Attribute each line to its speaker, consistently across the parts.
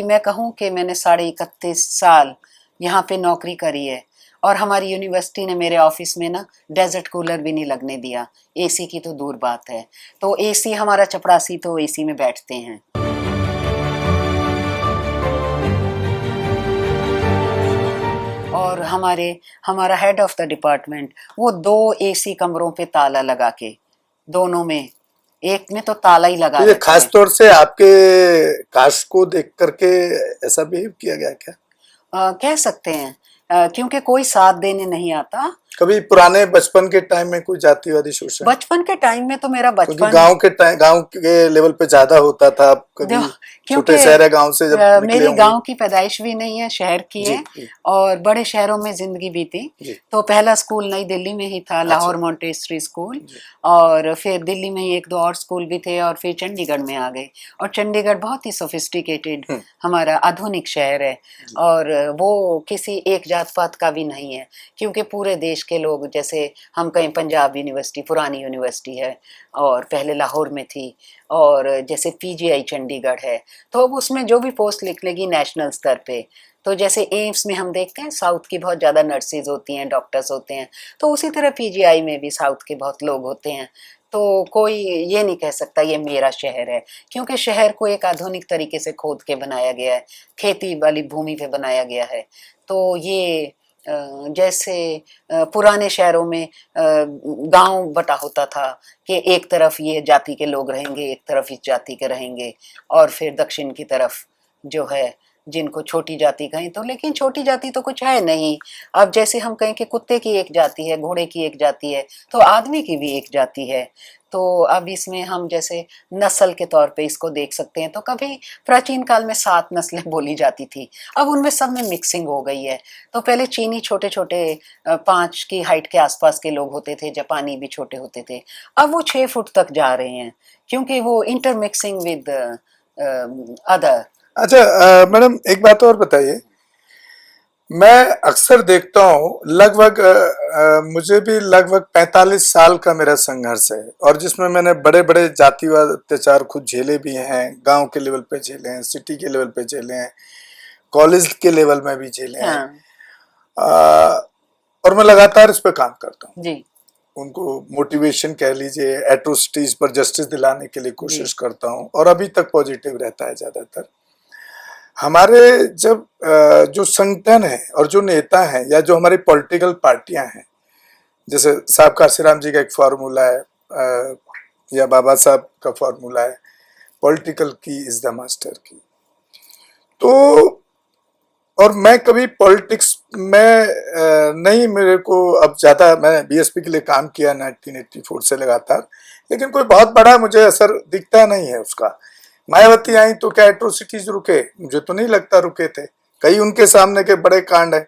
Speaker 1: मैं कहूँ कि मैंने 31.5 साल यहाँ पे नौकरी करी है और हमारी यूनिवर्सिटी ने मेरे ऑफिस में ना डेजर्ट कूलर भी नहीं लगने दिया। एसी की तो दूर बात है। तो एसी हमारा चपरासी तो एसी में बैठते हैं। और हमारा हेड ऑफ द डिपार्टमेंट वो 2 एसी कमरों पे ताला लगा के, दोनों में, एक में तो ताला ही लगा
Speaker 2: तो ये
Speaker 1: देते
Speaker 2: खास
Speaker 1: हैं।
Speaker 2: तौर से आपके कास्ट को देख करके ऐसा बिहेव किया गया क्या?
Speaker 1: कह सकते हैं, क्योंकि कोई साथ देने नहीं आता।
Speaker 2: कभी पुराने बचपन के टाइम में कोई जातिवादी शोषण?
Speaker 1: बचपन के टाइम में तो मेरा
Speaker 2: क्योंकि
Speaker 1: बचपन
Speaker 2: गांव के लेवल पे ज्यादा होता था। कभी
Speaker 1: क्योंकि
Speaker 2: छोटे शहर है, गांव से जब निकले
Speaker 1: मेरी
Speaker 2: होंगे।
Speaker 1: गांव की पैदाइश भी नहीं है, शहर की
Speaker 2: जी
Speaker 1: है।
Speaker 2: जी
Speaker 1: और बड़े शहरों में जिंदगी बीती।
Speaker 2: जी।
Speaker 1: तो पहला स्कूल नई दिल्ली में ही था, लाहौर
Speaker 2: अच्छा
Speaker 1: मॉन्टेसरी स्कूल।
Speaker 2: जी।
Speaker 1: और फिर दिल्ली में ही 1-2 और स्कूल भी थे और फिर चंडीगढ़ में आ गए। और चंडीगढ़ बहुत ही सोफिस्टिकेटेड हमारा आधुनिक शहर है। और वो किसी एक जात पात का भी नहीं है, क्योंकि पूरे देश के लोग, जैसे हम कहें पंजाब यूनिवर्सिटी पुरानी यूनिवर्सिटी है और पहले लाहौर में थी, और जैसे पीजीआई चंडीगढ़ है, तो अब उसमें जो भी पोस्ट निकलेगी नेशनल स्तर पे। तो जैसे एम्स में हम देखते हैं साउथ की बहुत ज़्यादा नर्सेज होती हैं, डॉक्टर्स होते हैं, तो उसी तरह पीजीआई में भी साउथ के बहुत लोग होते हैं। तो कोई ये नहीं कह सकता ये मेरा शहर है, क्योंकि शहर को एक आधुनिक तरीके से खोद के बनाया गया है, खेती वाली भूमि पे बनाया गया है। तो ये जैसे पुराने शहरों में गांव बटा होता था कि एक तरफ ये जाति के लोग रहेंगे, एक तरफ इस जाति के रहेंगे, और फिर दक्षिण की तरफ जो है जिनको छोटी जाति कहें तो, लेकिन छोटी जाति तो कुछ है नहीं। अब जैसे हम कहें कि कुत्ते की एक जाति है, घोड़े की एक जाति है, तो आदमी की भी एक जाति है। तो अब इसमें हम जैसे नस्ल के तौर पे इसको देख सकते हैं। तो कभी प्राचीन काल में 7 नस्लें बोली जाती थी, अब उनमें सब में मिक्सिंग हो गई है। तो पहले चीनी छोटे छोटे 5 की हाइट के आसपास के लोग होते थे, जापानी भी छोटे होते थे, अब वो 6 फुट तक जा रहे हैं, क्योंकि वो इंटरमिक्सिंग विद अदर।
Speaker 2: अच्छा मैडम एक बात और बताइए। मैं अक्सर देखता हूँ लगभग मुझे भी लगभग 45 साल का मेरा संघर्ष है, और जिसमें मैंने बड़े बड़े जातिवाद अत्याचार खुद झेले भी हैं, गांव के लेवल पे झेले हैं, सिटी के लेवल पे झेले हैं, कॉलेज के लेवल में भी झेले हैं।
Speaker 1: हाँ।
Speaker 2: और मैं लगातार इस पे काम करता हूँ।
Speaker 1: जी
Speaker 2: उनको मोटिवेशन कह लीजिए, एट्रोसिटीज पर जस्टिस दिलाने के लिए कोशिश
Speaker 1: जी
Speaker 2: करता हूँ, और अभी तक पॉजिटिव रहता है ज्यादातर। हमारे जब जो संगठन है और जो नेता हैं या जो हमारी पॉलिटिकल पार्टियां हैं, जैसे साहब काशीराम जी का एक फार्मूला है या बाबा साहब का फार्मूला है, पॉलिटिकल की इज द मास्टर की। तो और मैं कभी पॉलिटिक्स में नहीं, मेरे को अब ज़्यादा, मैं बीएसपी के लिए काम किया 1984 से लगातार, लेकिन कोई बहुत बड़ा मुझे असर दिखता नहीं है उसका। मायावती आई तो क्या एट्रोसिटीज रुके? मुझे तो नहीं लगता रुके थे। कई उनके सामने के बड़े कांड है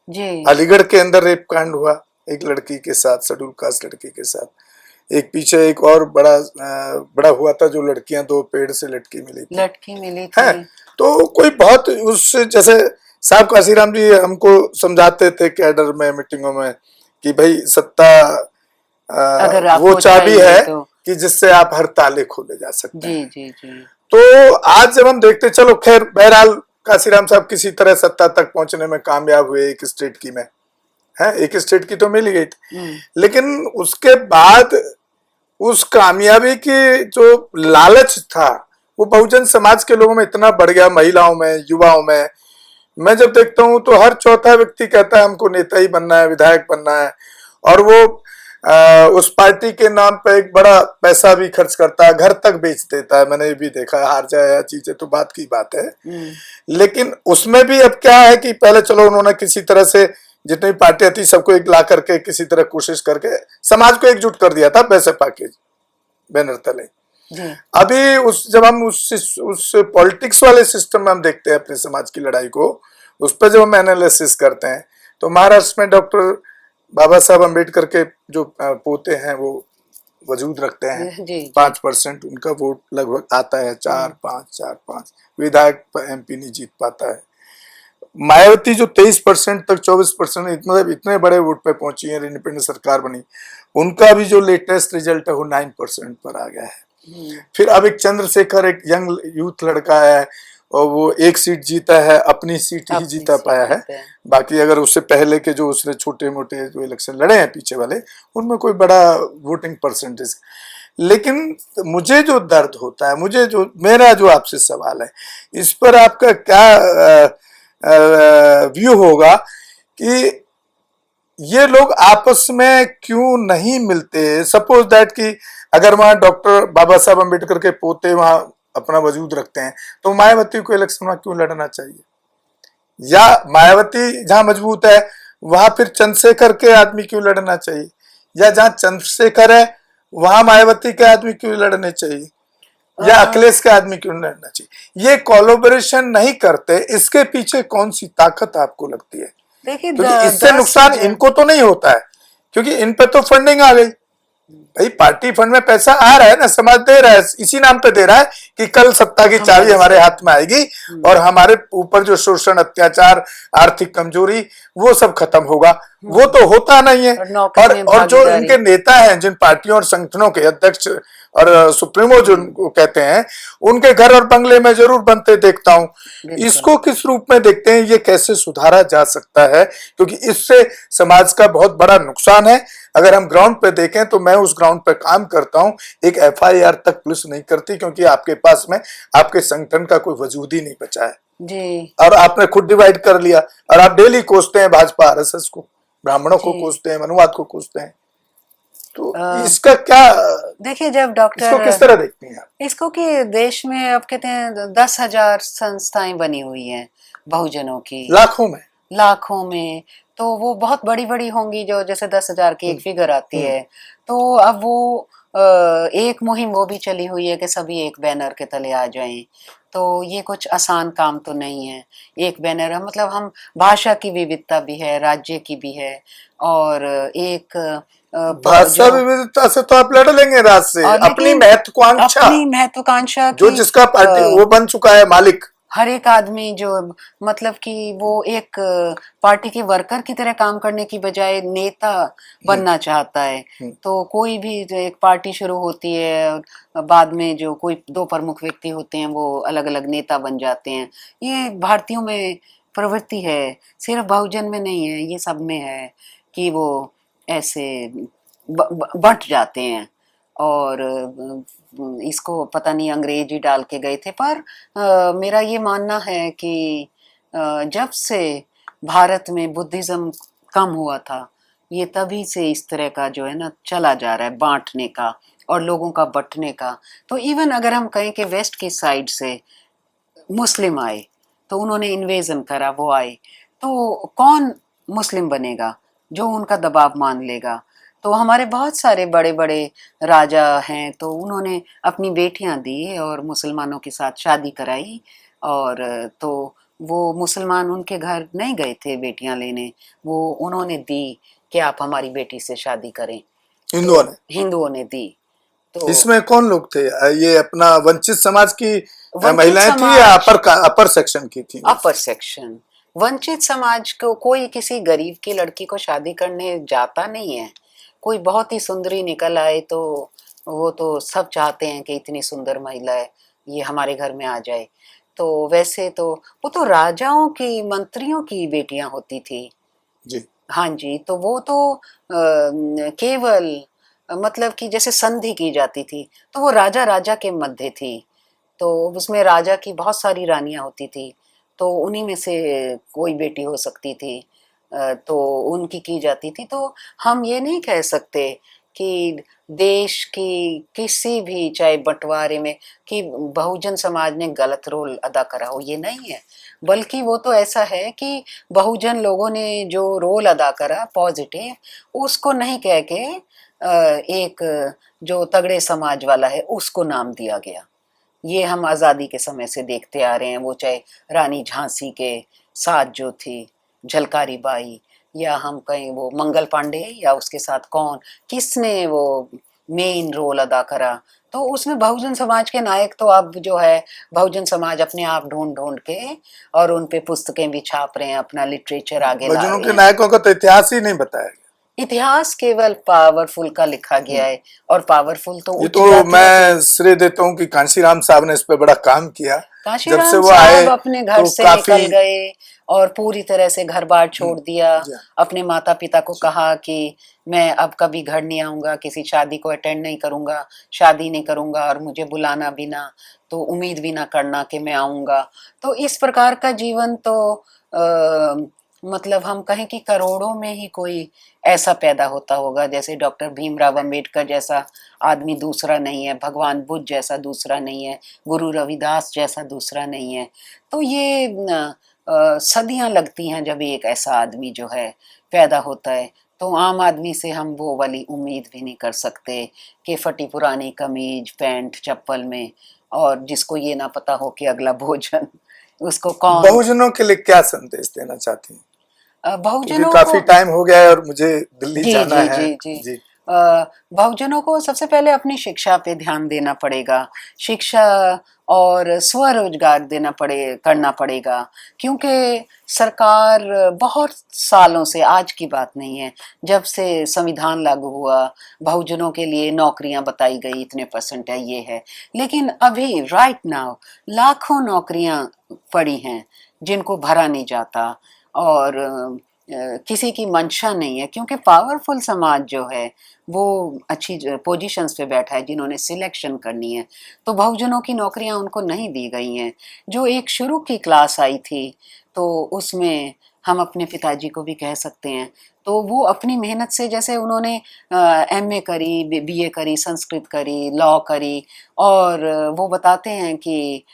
Speaker 1: जी।
Speaker 2: अलीगढ़ के अंदर रेप कांड हुआ एक लड़की के साथ, शेड्यूल कास्ट लड़की के साथ। एक पीछे एक और बड़ा हुआ था, जो लड़कियां 2 पेड़ से लटकी मिली थी। है तो कोई बहुत उस, जैसे साहब काशीराम जी हमको समझाते थे कैडर में, मीटिंगों में, कि भाई सत्ता
Speaker 1: अगर
Speaker 2: वो
Speaker 1: आपको
Speaker 2: चाबी है
Speaker 1: तो
Speaker 2: कि जिससे आप हर ताले खोले जा सकते
Speaker 1: जी
Speaker 2: हैं।
Speaker 1: जी जी।
Speaker 2: तो आज जब हम देखते, चलो खैर बहरहाल काशीराम साहब किसी तरह सत्ता तक पहुंचने में कामयाब हुए, एक स्टेट की में है, एक स्टेट की तो मिल गई थी, लेकिन उसके बाद उस कामयाबी की जो लालच था वो बहुजन समाज के लोगों में इतना बढ़ गया, महिलाओं में, युवाओं में। मैं जब देखता हूं तो हर चौथा व्यक्ति कहता है हमको नेता ही बनना है, विधायक बनना है, और वो उस पार्टी के नाम पे एक बड़ा पैसा भी खर्च करता है, घर तक बेच देता है। मैंने ये भी देखा है, हार जाए चीजें तो बात की बात है, लेकिन उसमें भी अब क्या है कि पहले चलो उन्होंने किसी तरह से जितनी पार्टियां थी सबको एक ला करके किसी तरह कोशिश करके समाज को एकजुट कर दिया था पैसे पाके बैनर तले। अभी जब हम उस पॉलिटिक्स वाले सिस्टम में हम देखते हैं अपने समाज की लड़ाई को, उस पर जब हम एनालिसिस करते हैं, तो महाराष्ट्र में डॉक्टर बाबा साहब अम्बेडकर के जो पोते हैं वो वजूद रखते हैं। 5% उनका वोट लगभग आता है, 4-5 विधायक एमपी नहीं जीत पाता है। मायावती जो 23% तक 24% इतने बड़े वोट पे पहुंची है, इंडिपेंडेंट सरकार बनी, उनका भी जो लेटेस्ट रिजल्ट है वो 9% पर आ गया है। फिर अब एक चंद्रशेखर, एक यंग यूथ लड़का है, और वो एक सीट जीता है, अपनी सीट ही
Speaker 1: अपनी
Speaker 2: जीता
Speaker 1: सीट
Speaker 2: पाया है।
Speaker 1: जीता है।
Speaker 2: बाकी अगर उससे पहले के जो उसने छोटे मोटे जो इलेक्शन लड़े हैं पीछे वाले, उनमें कोई बड़ा वोटिंग परसेंटेज। लेकिन मुझे जो दर्द होता है, मुझे जो मेरा जो आपसे सवाल है, इस पर आपका क्या व्यू होगा कि ये लोग आपस में क्यों नहीं मिलते? सपोज दैट कि अगर वहां डॉक्टर बाबा साहब अम्बेडकर के पोते वहां अपना वजूद रखते हैं, तो मायावती को इलेक्शन में क्यों लड़ना चाहिए? या मायावती जहां मजबूत है वहां फिर चंद्रशेखर के आदमी क्यों लड़ना चाहिए? या जहां चंद्रशेखर है वहां मायावती के आदमी क्यों लड़ने चाहिए? या अखिलेश के आदमी क्यों लड़ना चाहिए? ये कोलैबोरेशन नहीं करते, इसके पीछे कौन सी ताकत आपको लगती है?
Speaker 1: देखिए
Speaker 2: क्योंकि इससे नुकसान इनको तो नहीं होता है, क्योंकि इन पे तो फंडिंग आ गई भाई, पार्टी फंड में पैसा आ रहा है ना, समाज दे रहा है, इसी नाम पे दे रहा है कि कल सत्ता की चाबी हमारे हाथ में आएगी और हमारे ऊपर जो शोषण, अत्याचार, आर्थिक कमजोरी, वो सब खत्म होगा। वो तो होता नहीं है। और जो इनके नेता हैं, जिन पार्टियों और संगठनों के अध्यक्ष और सुप्रीमो जो कहते हैं, उनके घर और बंगले में जरूर बनते देखता हूं। इसको किस रूप में देखते हैं? ये कैसे सुधारा जा सकता है? क्योंकि इससे समाज का बहुत बड़ा नुकसान है। अगर हम ग्राउंड पे देखें तो मैं उस ग्राउंड पे काम करता हूं, एक FIR तक पुलिस नहीं करती, क्योंकि आपके पास में आपके संगठन का कोई वजूद ही नहीं बचा है
Speaker 1: जी।
Speaker 2: और आपने खुद डिवाइड कर लिया, और आप डेली कोसते हैं भाजपा RSS को, ब्राह्मणों को कोसते हैं, मनुवाद को कोसते हैं। तो इसका क्या,
Speaker 1: देखिए जब डॉक्टर,
Speaker 2: इसको किस तरह देखती हैं आप?
Speaker 1: इसको कि देश में अब कहते हैं 10,000 संस्थाएं बनी हुई हैं बहुजनों की, लाखों में, तो वो बहुत बड़ी बड़ी होंगी, जो जैसे 10,000 की एक फिगर आती है। तो अब वो एक मुहिम वो भी चली हुई है कि सभी एक बैनर के तले आ जाएं। तो ये कुछ आसान काम तो नहीं है। एक बैनर है, मतलब हम भाषा की विविधता भी है, राज्य की भी है, और एक
Speaker 2: भाषा विविधता से तो आप लड़ लेंगे राज से, अपनी
Speaker 1: महत्वाकांक्षा
Speaker 2: जो जिसका पार्टी वो बन चुका है मालिक,
Speaker 1: हर एक आदमी जो मतलब कि वो एक पार्टी के वर्कर की तरह काम करने की बजाय नेता बनना चाहता है। तो कोई भी जो एक पार्टी शुरू होती है, बाद में जो कोई 2 प्रमुख व्यक्ति होते हैं वो अलग अलग नेता बन जाते हैं। ये भारतीयों में प्रवृत्ति है, सिर्फ बहुजन में नहीं है, ये सब में है कि वो ऐसे बंट जाते हैं। और इसको पता नहीं अंग्रेज ही डाल के गए थे, पर मेरा ये मानना है कि जब से भारत में बुद्धिज्म कम हुआ था, ये तभी से इस तरह का जो है ना चला जा रहा है, बांटने का और लोगों का बंटने का। तो इवन अगर हम कहें कि वेस्ट की साइड से मुस्लिम आए, तो उन्होंने इन्वेजन करा, वो आए, तो कौन मुस्लिम बनेगा? जो उनका दबाव मान लेगा। तो हमारे बहुत सारे बड़े बड़े राजा हैं, तो उन्होंने अपनी बेटियां दी और मुसलमानों के साथ शादी कराई, और तो वो मुसलमान उनके घर नहीं गए थे बेटियां लेने, वो उन्होंने दी कि आप हमारी बेटी से शादी करें। हिंदुओं ने दी। तो
Speaker 2: इसमें कौन लोग थे? ये अपना वंचित समाज की महिलाएं थी या अपर सेक्शन की थी?
Speaker 1: अपर सेक्शन। वंचित समाज को कोई किसी गरीब की लड़की को शादी करने जाता नहीं है। कोई बहुत ही सुंदरी निकल आए तो वो तो सब चाहते हैं कि इतनी सुंदर महिला है, ये हमारे घर में आ जाए। तो वैसे तो वो तो राजाओं की, मंत्रियों की बेटियां होती थी
Speaker 2: जी।
Speaker 1: हाँ जी। तो वो तो केवल मतलब कि जैसे संधि की जाती थी, तो वो राजा राजा के मध्य थी, तो उसमें राजा की बहुत सारी रानियां होती थी, तो उन्हीं में से कोई बेटी हो सकती थी, तो उनकी की जाती थी। तो हम ये नहीं कह सकते कि देश की किसी भी चाहे बंटवारे में कि बहुजन समाज ने गलत रोल अदा करा हो, ये नहीं है। बल्कि वो तो ऐसा है कि बहुजन लोगों ने जो रोल अदा करा पॉजिटिव, उसको नहीं कह के एक जो तगड़े समाज वाला है उसको नाम दिया गया। ये हम आज़ादी के समय से देखते आ रहे हैं। वो चाहे रानी झांसी के साथ जो थी झलकारी बाई, या हम कहें वो मंगल पांडे, या उसके साथ कौन किसने वो मेन रोल अदा करा, तो उसमें बहुजन समाज के नायक तो अब जो है बहुजन समाज अपने आप ढूंढ ढूंढ के और उन पे पुस्तकें भी छाप रहे हैं, अपना लिटरेचर आगे ला रहे हैं।
Speaker 2: के नायकों का तो इतिहास ही नहीं बताया।
Speaker 1: इतिहास केवल पावरफुल का लिखा गया है, और पावरफुल तो
Speaker 2: ये
Speaker 1: उच्च
Speaker 2: तो
Speaker 1: जाति
Speaker 2: मैं श्रेय देता हूँ कि कांशीराम साहब ने इस पे बड़ा काम किया। जब से
Speaker 1: काशीराम
Speaker 2: वो आए
Speaker 1: साहब अपने घर
Speaker 2: तो
Speaker 1: से
Speaker 2: काफी
Speaker 1: निकल गए और पूरी तरह से घर बार छोड़ दिया।
Speaker 2: जी हाँ।
Speaker 1: अपने माता पिता को कहा कि मैं अब कभी घर नहीं आऊंगा, किसी शादी को अटेंड नहीं करूंगा, शादी नहीं करूंगा, और मुझे बुलाना भी ना, तो उम्मीद भी ना करना कि मैं आऊंगा। तो इस प्रकार का जीवन तो मतलब हम कहें कि करोड़ों में ही कोई ऐसा पैदा होता होगा, जैसे डॉक्टर भीमराव अंबेडकर जैसा आदमी दूसरा नहीं है, भगवान बुद्ध जैसा दूसरा नहीं है, गुरु रविदास जैसा दूसरा नहीं है। तो ये सदियां लगती हैं जब एक ऐसा आदमी जो है पैदा होता है। तो आम आदमी से हम वो वाली उम्मीद भी नहीं कर सकते कि फटी पुरानी कमीज पैंट चप्पल में, और जिसको ये ना पता हो कि अगला भोजन उसको कौन।
Speaker 2: बहुजनों के लिए क्या संदेश देना चाहती हैं? क्योंकि
Speaker 1: बहुजनों
Speaker 2: काफी
Speaker 1: को
Speaker 2: टाइम हो गया है और मुझे दिल्ली
Speaker 1: जी
Speaker 2: जाना
Speaker 1: जी
Speaker 2: है।
Speaker 1: जी जी
Speaker 2: जी
Speaker 1: बहुजनों को सबसे पहले अपनी शिक्षा पे ध्यान देना पड़ेगा, शिक्षा और स्वरोजगार करना पड़ेगा, क्योंकि सरकार बहुत सालों से, आज की बात नहीं है, जब से संविधान लागू हुआ बहुजनों के लिए नौकरियां बताई गई, इतने परसेंट है, ये है, लेकिन अभी राइट नाउ लाखों नौकरियां पड़ी हैं जिनको भरा नहीं जाता, और किसी की मंशा नहीं है, क्योंकि पावरफुल समाज जो है वो अच्छी पोजीशंस पे बैठा है जिन्होंने सिलेक्शन करनी है। तो बहुजनों की नौकरियां उनको नहीं दी गई हैं। जो एक शुरू की क्लास आई थी तो उसमें हम अपने पिताजी को भी कह सकते हैं, तो वो अपनी मेहनत से, जैसे उन्होंने एमए करी, बीए करी, संस्कृत करी, लॉ करी, और वो बताते हैं कि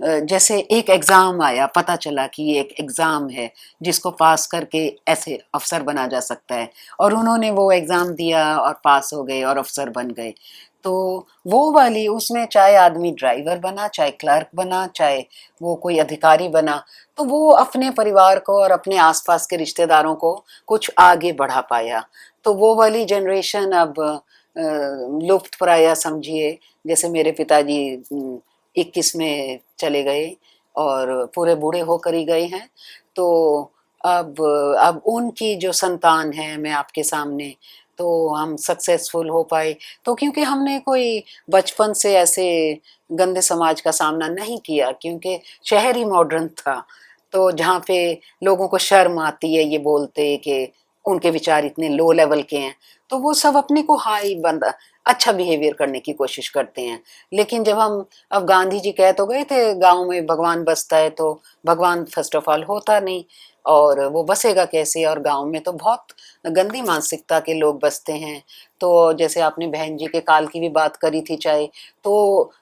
Speaker 1: जैसे एक एग्ज़ाम आया, पता चला कि ये एक एग्ज़ाम है जिसको पास करके ऐसे अफसर बना जा सकता है, और उन्होंने वो एग्ज़ाम दिया और पास हो गए और अफसर बन गए। तो वो वाली, उसमें चाहे आदमी ड्राइवर बना, चाहे क्लर्क बना, चाहे वो कोई अधिकारी बना, तो वो अपने परिवार को और अपने आसपास के रिश्तेदारों को कुछ आगे बढ़ा पाया। तो वो वाली जनरेशन अब लुप्त प्राय समझिए। जैसे मेरे पिताजी 21 में चले गए और पूरे बूढ़े होकर ही गए हैं, तो अब उनकी जो संतान है, मैं आपके सामने, तो हम सक्सेसफुल हो पाए तो क्योंकि हमने कोई बचपन से ऐसे गंदे समाज का सामना नहीं किया, क्योंकि शहर ही मॉडर्न था, तो जहाँ पे लोगों को शर्म आती है ये बोलते कि उनके विचार इतने लो लेवल के हैं, तो वो सब अपने को हाई बंदा अच्छा बिहेवियर करने की कोशिश करते हैं। लेकिन जब हम, अब गांधी जी कह तो गए थे गांव में भगवान बसता है, तो भगवान फर्स्ट ऑफ ऑल होता नहीं, और वो बसेगा कैसे, और गांव में तो बहुत गंदी मानसिकता के लोग बसते हैं। तो जैसे आपने बहन जी के काल की भी बात करी थी चाहे, तो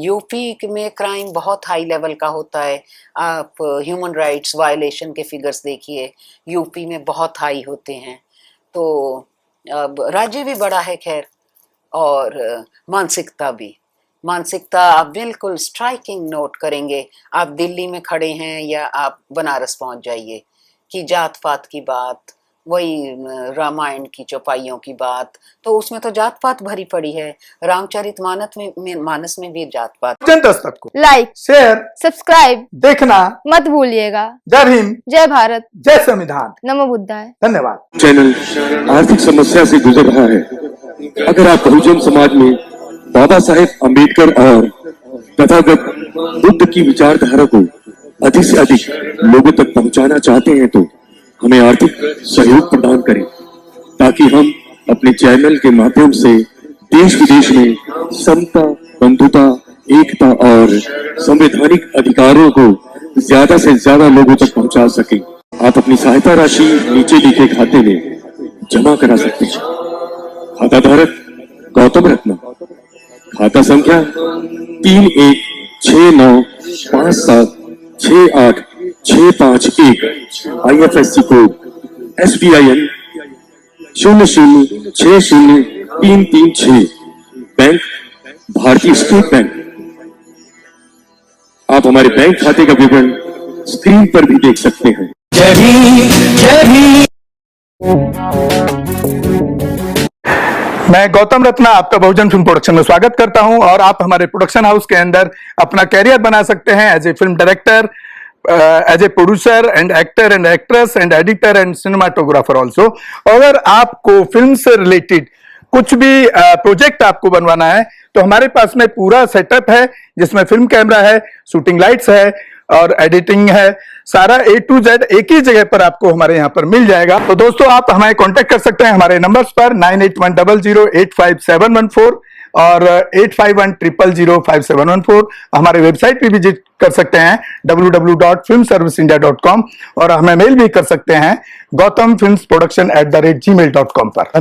Speaker 1: यूपी में क्राइम बहुत हाई लेवल का होता है। आप ह्यूमन राइट्स वायलेशन के फिगर्स देखिए, यूपी में बहुत हाई होते हैं। तो अब राज्य भी बड़ा है खैर, और मानसिकता आप बिल्कुल स्ट्राइकिंग नोट करेंगे। आप दिल्ली में खड़े हैं या आप बनारस पहुंच जाइए, कि जात पात की बात, वही रामायण की चौपाइयों की बात, तो उसमें तो जात पात भरी पड़ी है। मानस में भी जात पात।
Speaker 2: जन दस्तक को
Speaker 3: लाइक,
Speaker 2: शेयर,
Speaker 3: सब्सक्राइब
Speaker 2: देखना
Speaker 3: मत भूलिएगा।
Speaker 2: जय भीम,
Speaker 3: जय भारत,
Speaker 2: जय संविधान,
Speaker 3: नमो बुद्धाय।
Speaker 2: धन्यवाद।
Speaker 4: चैनल आर्थिक समस्या से गुजर रहा है। अगर आप बहुजन समाज में बाबा साहेब अम्बेडकर और तथागत बुद्ध की विचारधारा को अधिक से अधिक लोगों तक पहुंचाना चाहते हैं तो हमें आर्थिक सहयोग प्रदान करें, ताकि हम अपने चैनल के माध्यम से देश विदेश में समता, बंधुता, एकता और संवैधानिक अधिकारों को ज्यादा से ज्यादा लोगों तक पहुंचा सकें। आप अपनी सहायता राशि नीचे लिखे खाते में जमा करा सकते हैं। खाता धारक गौतम रत्न, खाता संख्या 3169576865 IFSC कोड SBIN 0060336, बैंक भारतीय स्टेट बैंक। आप हमारे बैंक खाते का विवरण स्क्रीन पर भी देख सकते हैं।
Speaker 5: जय भीम, जय भीम।
Speaker 2: मैं गौतम रत्ना आपका बहुजन फिल्म प्रोडक्शन में स्वागत करता हूं, और आप हमारे प्रोडक्शन हाउस के अंदर अपना कैरियर बना सकते हैं as a film director, as a producer and actor and actress and editor and cinematographer also. अगर आपको फिल्म से रिलेटेड कुछ भी प्रोजेक्ट आपको बनवाना है तो हमारे पास में पूरा सेटअप है, जिसमें फिल्म कैमरा है, शूटिंग लाइट्स है और एडिटिंग है। सारा A to Z एक ही जगह पर आपको हमारे यहाँ पर मिल जाएगा। तो दोस्तों आप हमें कांटेक्ट कर सकते हैं हमारे नंबर्स पर 9810085714 और 8510005714। हमारे वेबसाइट पे विजिट कर सकते हैं www.filmserviceindia.com और हमें मेल भी कर सकते हैं gautamfilmsproduction@gmail.com पर।